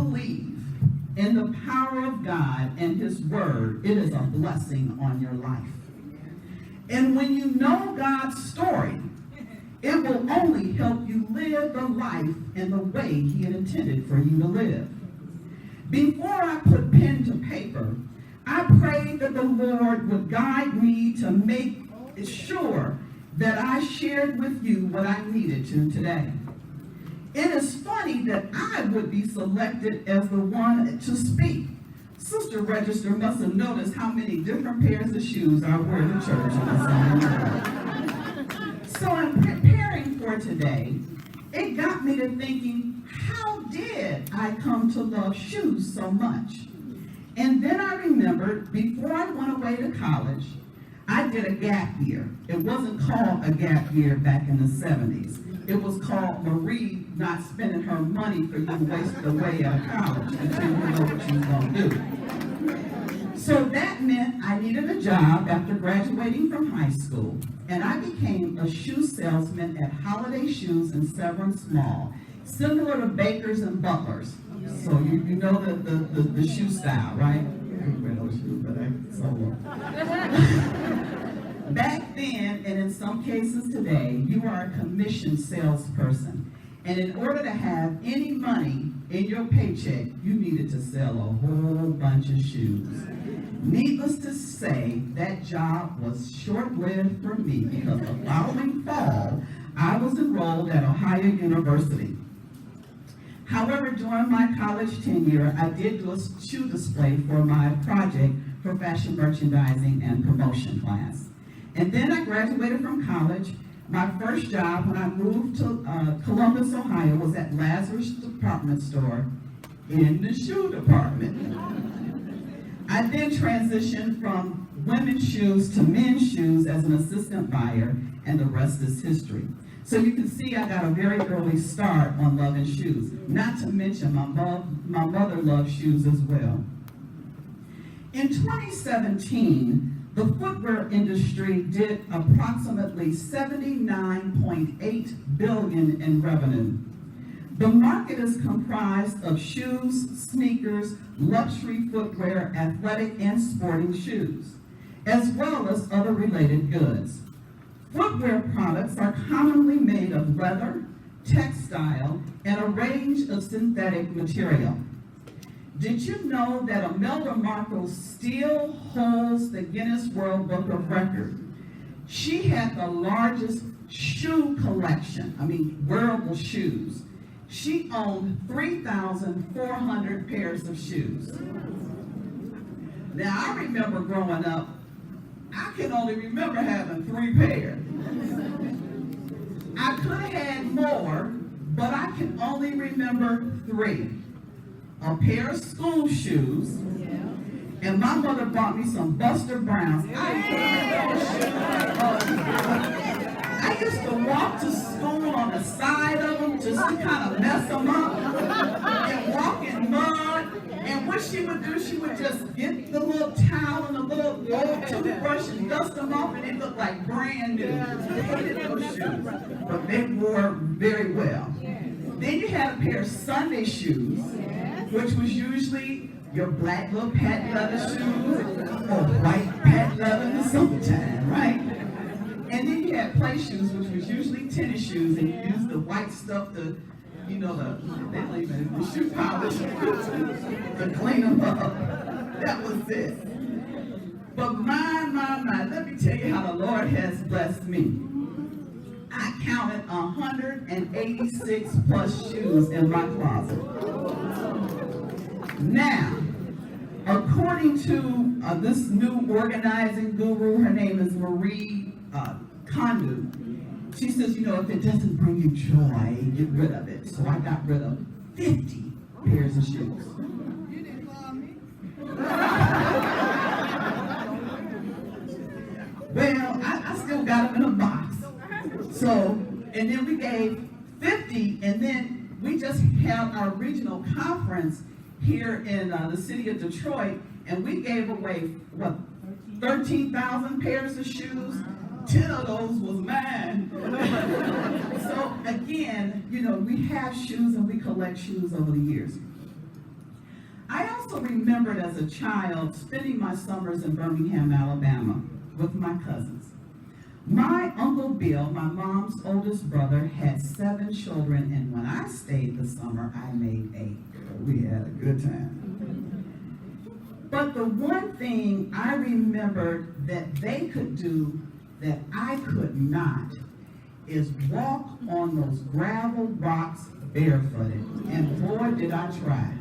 believe in the power of God and His Word, it is a blessing on your life. And when you know God's story, it will only help you live the life in the way He had intended for you to live. Before I put pen to paper, I prayed that the Lord would guide me to make sure that I shared with you what I needed to today. It is funny that I would be selected as the one to speak. Sister Register must have noticed how many different pairs of shoes I wear to church on Sunday. So in preparing for today, it got me to thinking, how did I come to love shoes so much? And then I remembered, before I went away to college, I did a gap year. It wasn't called a gap year back in the 70s. It was called Marie not spending her money for you to waste away out of college until you know what she was going to do. So that meant I needed a job after graduating from high school, and I became a shoe salesman at Holiday Shoes in Severance Mall, similar to Bakers and Butlers. So you know the shoe style, right? I don't wear those shoes, but I sold them. Back then, and in some cases today, you are a commission salesperson. And in order to have any money in your paycheck, you needed to sell a whole bunch of shoes. Needless to say, that job was short-lived for me because the following fall, I was enrolled at Ohio University. However, during my college tenure, I did do a shoe display for my project for fashion merchandising and promotion class. And then I graduated from college. My first job when I moved to Columbus, Ohio, was at Lazarus Department Store in the shoe department. I then transitioned from women's shoes to men's shoes as an assistant buyer, and the rest is history. So you can see I got a very early start on loving shoes. Not to mention my mother loved shoes as well. In 2017, the footwear industry did approximately $79.8 billion in revenue. The market is comprised of shoes, sneakers, luxury footwear, athletic and sporting shoes, as well as other related goods. Footwear products are commonly made of leather, textile, and a range of synthetic material. Did you know that Imelda Markle still holds the Guinness World Book of Records? She had the largest shoe collection, wearable shoes. She owned 3,400 pairs of shoes. Now, I remember growing up, I can only remember having 3 pairs. I could have had more, but I can only remember 3. A pair of school shoes, and my mother bought me some Buster Browns. I used to walk to school on the side of them just to kind of mess them up and walk in mud. And what she would do, she would just get the little towel and the little old toothbrush and dust them off, and they looked like brand new. They hated those shoes, but they wore very well. Then you had a pair of Sunday shoes, which was usually your black little patent leather shoes or white patent leather in the summertime, right? And then you had play shoes, which was usually tennis shoes, and you used the white stuff to, they don't even, the shoe polish to clean them up. That was it. But my, let me tell you how the Lord has blessed me. I counted 186 plus shoes in my closet. Now, according to this new organizing guru, her name is Marie Kondo. She says, if it doesn't bring you joy, get rid of it. So I got rid of 50 pairs of shoes. You didn't call me. Well, I still got them in a box. So, and then we gave 50, and then we just held our regional conference here in the city of Detroit, and we gave away, 13,000 pairs of shoes. 10 of those was mine. So again, we have shoes and we collect shoes over the years. also remembered as a child spending my summers in Birmingham, Alabama with my cousins. My Uncle Bill, my mom's oldest brother, had 7 children, and when I stayed the summer, I made 8. We had a good time. But the one thing I remembered that they could do that I could not is walk on those gravel rocks barefooted. And boy, did I try.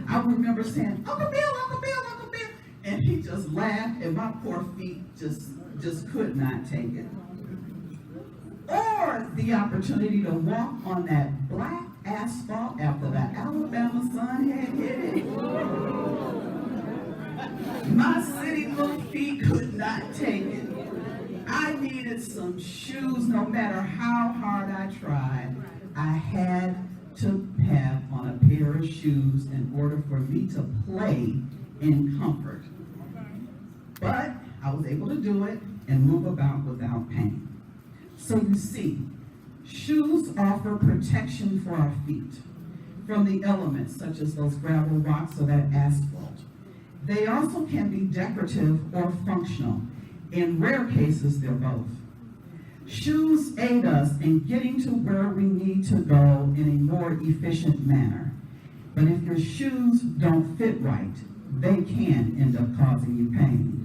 I remember saying, Uncle Bill, Uncle Bill, Uncle Bill. And he just laughed, and my poor feet just could not take it. Or the opportunity to walk on that black asphalt after the Alabama sun had hit it. My city little feet could not take it. I needed some shoes. No matter how hard I tried, I had to have on a pair of shoes in order for me to play in comfort. But I was able to do it and move about without pain. So you see, shoes offer protection for our feet from the elements such as those gravel rocks or that asphalt. They also can be decorative or functional. In rare cases, they're both. Shoes aid us in getting to where we need to go in a more efficient manner. But if your shoes don't fit right, they can end up causing you pain.